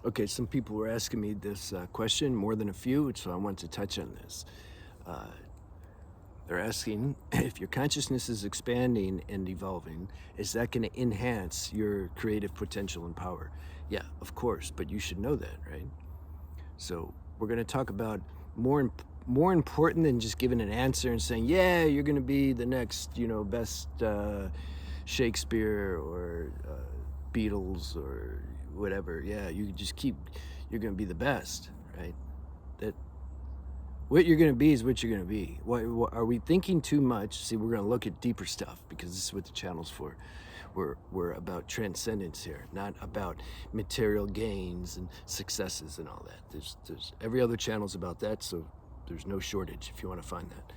Okay, some people were asking me this question, more than a few, so I want to touch on this. Uh, they're asking if your consciousness is expanding and evolving, is that going to enhance your creative potential and power? Yeah, of course, but you should know that, right? So we're going to talk about more important than just giving an answer and saying, yeah, you're going to be the next, best Shakespeare or Beatles or whatever. Yeah, you're going to be the best, right? That what you're going to be is what you're going to be. What are we thinking too much? See, we're going to look at deeper stuff because this is what the channel's for. We're about transcendence here, not about material gains and successes and all that. There's every other channel's about that, so there's no shortage if you want to find that.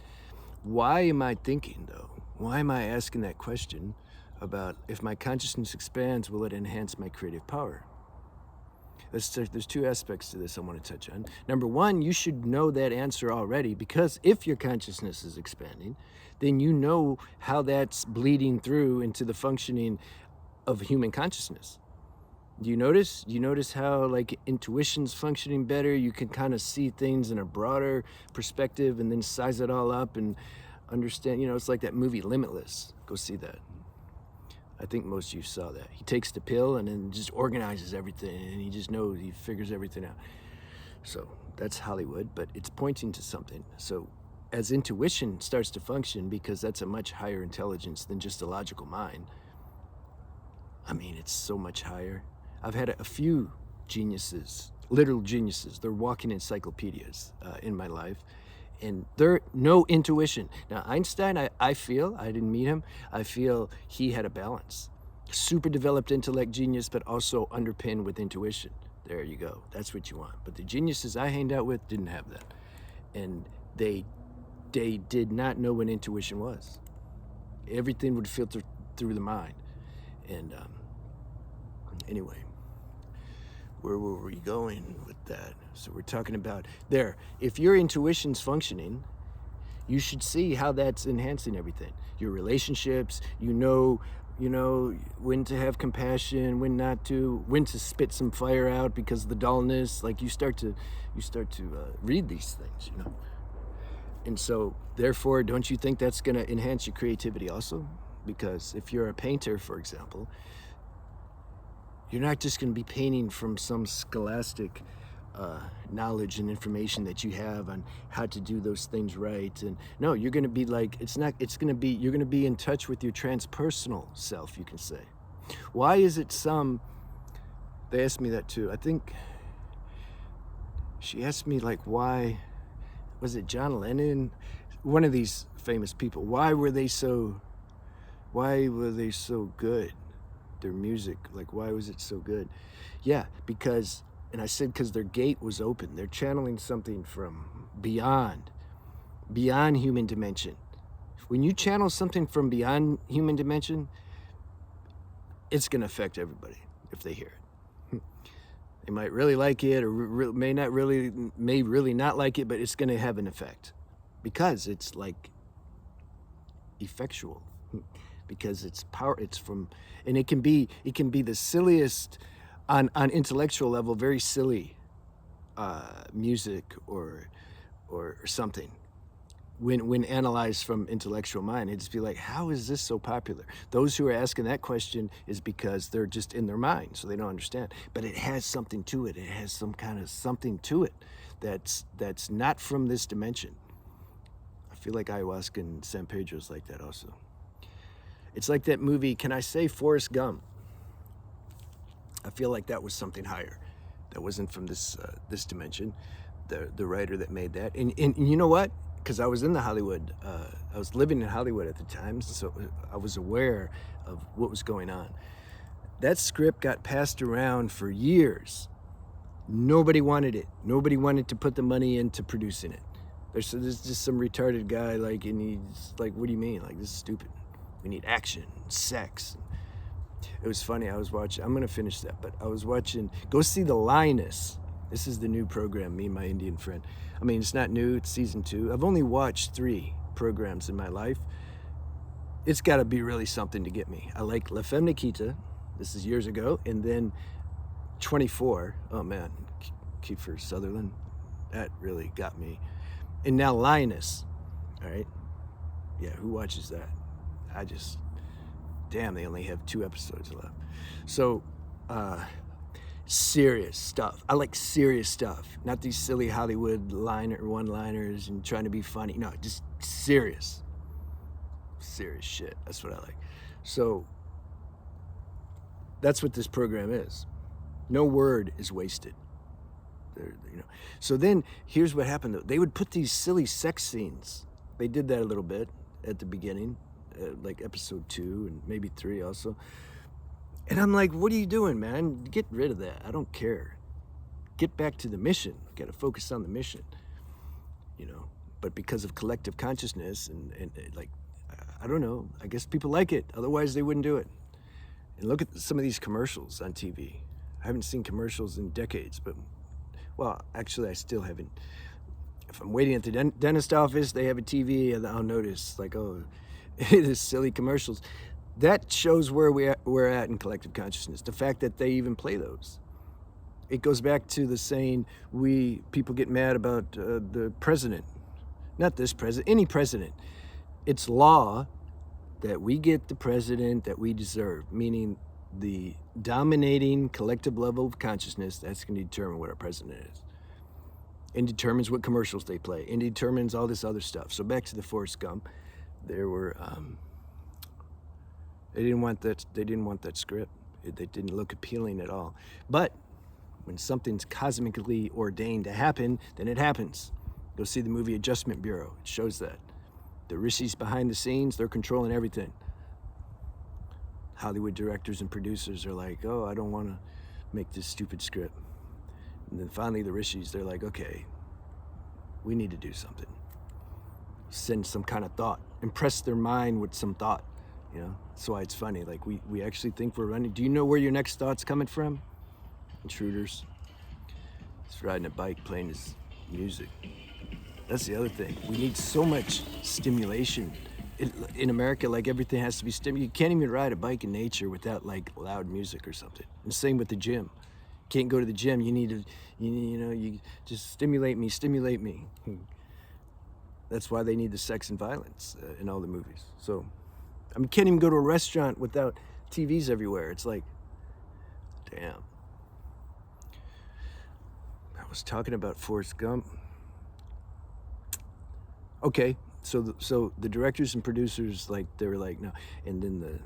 Why am I thinking though? Why am I asking that question about if my consciousness expands, will it enhance my creative power? There's two aspects to this I want to touch on. Number one, you should know that answer already, because if your consciousness is expanding, then you know how that's bleeding through into the functioning of human consciousness. Do you notice? You notice how like intuition's functioning better? You can kind of see things in a broader perspective and then size it all up and understand. It's like that movie Limitless. Go see that. I think most of you saw that. He takes the pill and then just organizes everything, and he just knows, he figures everything out. So that's Hollywood, but it's pointing to something. So as intuition starts to function, because that's a much higher intelligence than just a logical mind. I mean, it's so much higher. I've had a few geniuses, literal geniuses. They're walking encyclopedias in my life. And there, no intuition. Now, Einstein, I feel, I didn't meet him, I feel he had a balance. Super developed intellect genius, but also underpinned with intuition. There you go. That's what you want. But the geniuses I hanged out with didn't have that. And they did not know what intuition was. Everything would filter through the mind. And anyway, where were we going with that? So we're talking about there. If your intuition's functioning, you should see how that's enhancing everything. Your relationships, you know when to have compassion, when not to, when to spit some fire out because of the dullness. Like you start to read these things, And so therefore, don't you think that's going to enhance your creativity also? Because if you're a painter, for example, you're not just going to be painting from some scholastic knowledge and information that you have on how to do those things right. And no, you're going to be like, you're going to be in touch with your transpersonal self, you can say. Why is it they asked me that too. I think she asked me like, why, was it John Lennon? One of these famous people. Why were they so good? Their music, like, why was it so good? Yeah, because, and I said because their gate was open. They're channeling something from beyond human dimension. When you channel something from beyond human dimension, it's going to affect everybody if they hear it. They might really like it, or may really not like it, but it's going to have an effect because it's like effectual. Because it's power, it's from, and it can be the silliest on intellectual level, very silly music or something. When analyzed from intellectual mind, it'd just be like, how is this so popular? Those who are asking that question is because they're just in their mind, so they don't understand. But it has something to it. It has some kind of something to it that's not from this dimension. I feel like ayahuasca and San Pedro is like that also. It's like that movie, can I say Forrest Gump? I feel like that was something higher. That wasn't from this dimension, the writer that made that. And you know what? Because I was in the Hollywood, I was living in Hollywood at the time, so I was aware of what was going on. That script got passed around for years. Nobody wanted it. Nobody wanted to put the money into producing it. There's just some retarded guy, like, and he's like, what do you mean? Like, this is stupid. We need action, sex. It was funny, I was watching, I'm going to finish that, but I was watching, go see The Lioness. This is the new program, me and my Indian friend. I mean, it's not new, it's season 2. I've only watched 3 programs in my life. It's got to be really something to get me. I like La Femme Nikita, this is years ago, and then 24. Oh man, Kiefer Sutherland, that really got me. And now Lioness, all right? Yeah, who watches that? Damn, they only have 2 episodes left. So, serious stuff. I like serious stuff, not these silly Hollywood one-liners and trying to be funny. No, just serious shit. That's what I like. So that's what this program is. No word is wasted. So then here's what happened though. They would put these silly sex scenes. They did that a little bit at the beginning, like episode 2 and maybe 3 also. And I'm like, what are you doing, man? Get rid of that. I don't care. Get back to the mission. Got to focus on the mission, But because of collective consciousness and like, I don't know, I guess people like it. Otherwise, they wouldn't do it. And look at some of these commercials on TV. I haven't seen commercials in decades, but, well, actually, I still haven't. If I'm waiting at the dentist office, they have a TV, and I'll notice, like, oh, this silly commercials. That shows where we're at in collective consciousness. The fact that they even play those. It goes back to the saying, people get mad about the president. Not this president, any president. It's law that we get the president that we deserve, meaning the dominating collective level of consciousness, that's going to determine what our president is. And determines what commercials they play. And determines all this other stuff. So back to the Forrest Gump. There were... They didn't want that script. It didn't look appealing at all. But when something's cosmically ordained to happen, then it happens. Go see the movie Adjustment Bureau. It shows that. The rishis behind the scenes, they're controlling everything. Hollywood directors and producers are like, oh, I don't want to make this stupid script. And then finally the rishis, they're like, okay, we need to do something. Send some kind of thought. Impress their mind with some thought. That's why it's funny. Like, we actually think we're running. Do you know where your next thought's coming from? Intruders. He's riding a bike, playing his music. That's the other thing. We need so much stimulation. In America, like, everything has to be stimulated. You can't even ride a bike in nature without, like, loud music or something. And same with the gym. Can't go to the gym. You need to, you just stimulate me. That's why they need the sex and violence in all the movies. So... I mean, can't even go to a restaurant without TVs everywhere. It's like, damn. I was talking about Forrest Gump. Okay, so the directors and producers, like, they were like, no. And then the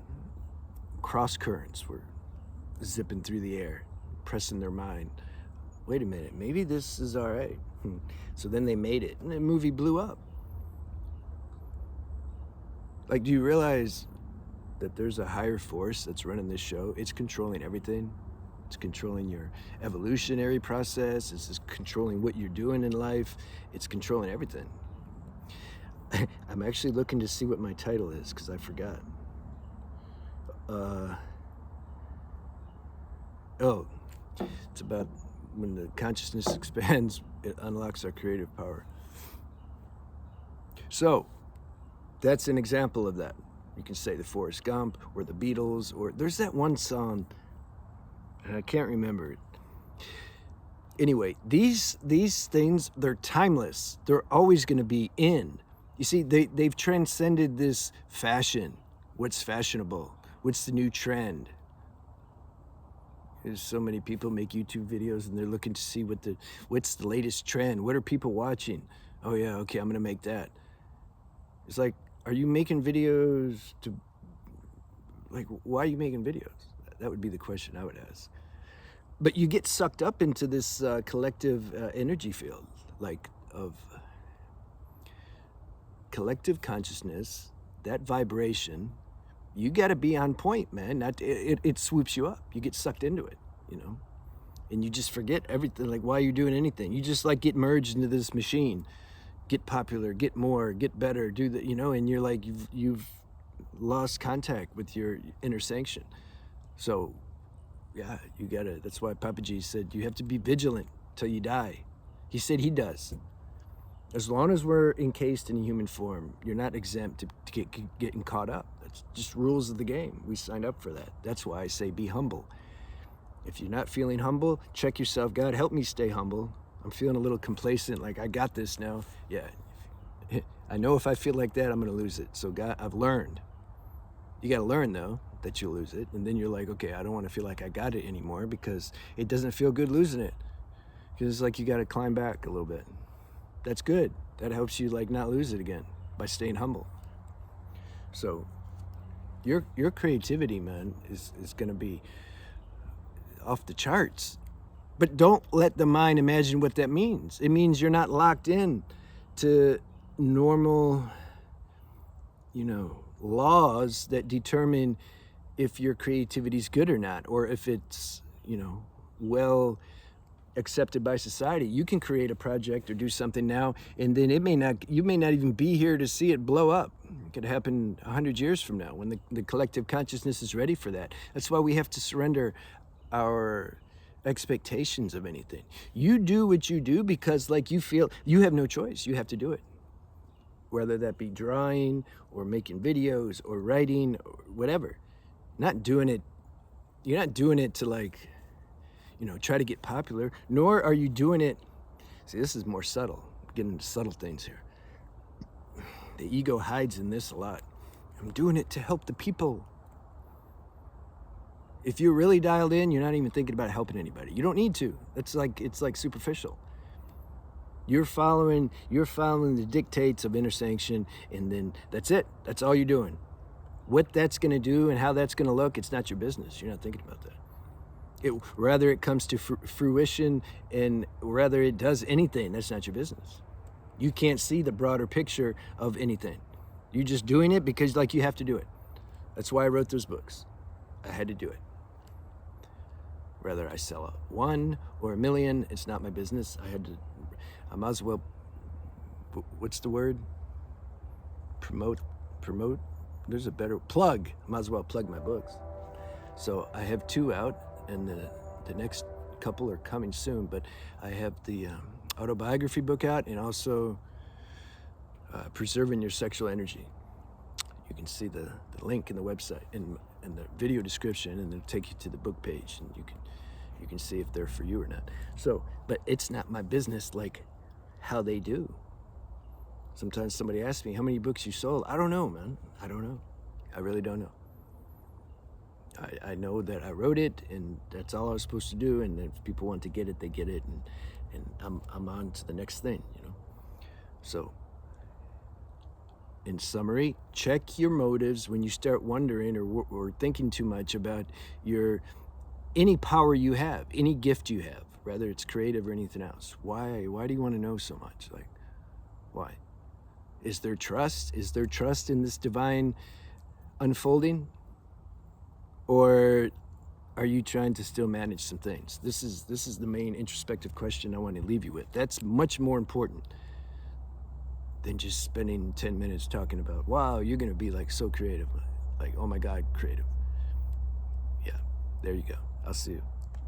cross currents were zipping through the air, pressing their mind. Wait a minute, maybe this is all right. So then they made it, and the movie blew up. Like, do you realize that there's a higher force that's running this show? It's controlling everything. It's controlling your evolutionary process. It's controlling what you're doing in life. It's controlling everything. I'm actually looking to see what my title is, because I forgot. It's about when the consciousness expands, it unlocks our creative power. So, that's an example of that. You can say the Forrest Gump or the Beatles, or there's that one song, and I can't remember it. Anyway, these things, they're timeless. They're always going to be in. You see, they've transcended this fashion. What's fashionable? What's the new trend? There's so many people make YouTube videos and they're looking to see what's the latest trend. What are people watching? Oh yeah, okay, I'm going to make that. It's like, are you making videos to, like, why are you making videos? That would be the question I would ask. But you get sucked up into this collective energy field, like, of collective consciousness, that vibration. You got to be on point, man. It swoops you up. You get sucked into it, and you just forget everything, like why you're doing anything. You just, like, get merged into this machine. Get popular, get more, get better, do that, and you're like, you've lost contact with your inner sanction. So, yeah, you gotta, that's why Papaji said you have to be vigilant till you die. He said he does. As long as we're encased in a human form, you're not exempt to getting caught up. That's just rules of the game. We signed up for that. That's why I say be humble. If you're not feeling humble, check yourself. God, help me stay humble. I'm feeling a little complacent, like I got this now. Yeah, I know if I feel like that, I'm going to lose it. So God, I've learned. You got to learn, though, that you'll lose it. And then you're like, okay, I don't want to feel like I got it anymore, because it doesn't feel good losing it. Because it's like you got to climb back a little bit. That's good. That helps you like not lose it again by staying humble. So your creativity, man, is going to be off the charts. But don't let the mind imagine what that means. It means you're not locked in to normal, laws that determine if your creativity is good or not, or if it's, well accepted by society. You can create a project or do something now, and then you may not even be here to see it blow up. It could happen 100 years from now when the collective consciousness is ready for that. That's why we have to surrender our expectations of anything. You do what you do because like you feel you have no choice. You have to do it. Whether that be drawing or making videos or writing or whatever. Not doing it, you're not doing it to like, try to get popular, nor are you doing it. See, this is more subtle. I'm getting into subtle things here. The ego hides in this a lot. I'm doing it to help the people. If you're really dialed in, you're not even thinking about helping anybody. You don't need to. It's like superficial. You're following the dictates of inner sanction, and then that's it. That's all you're doing. What that's going to do and how that's going to look, it's not your business. You're not thinking about that. Rather it comes to fruition, and rather it does anything, that's not your business. You can't see the broader picture of anything. You're just doing it because like you have to do it. That's why I wrote those books. I had to do it. Whether I sell one or a million, it's not my business. I might as well, what's the word? Promote? There's a better, plug. I might as well plug my books. So I have 2 out, and the next couple are coming soon, but I have the autobiography book out, and also Preserving Your Sexual Energy. You can see the link in the website, in the video description, and it'll take you to the book page, and you can see if they're for you or not. So, but it's not my business like how they do. Sometimes somebody asks me, how many books you sold? I don't know, man. I don't know. I really don't know. I know that I wrote it, and that's all I was supposed to do, and if people want to get it, they get it, and I'm on to the next thing, So, in summary, check your motives when you start wondering or thinking too much about any power you have, any gift you have, whether it's creative or anything else. Why do you want to know so much? Like, why? Is there trust? Is there trust in this divine unfolding? Or are you trying to still manage some things? This is the main introspective question I want to leave you with. That's much more important than just spending 10 minutes talking about, wow, you're going to be like so creative. Like, oh my God, creative. Yeah, there you go. I'll see you.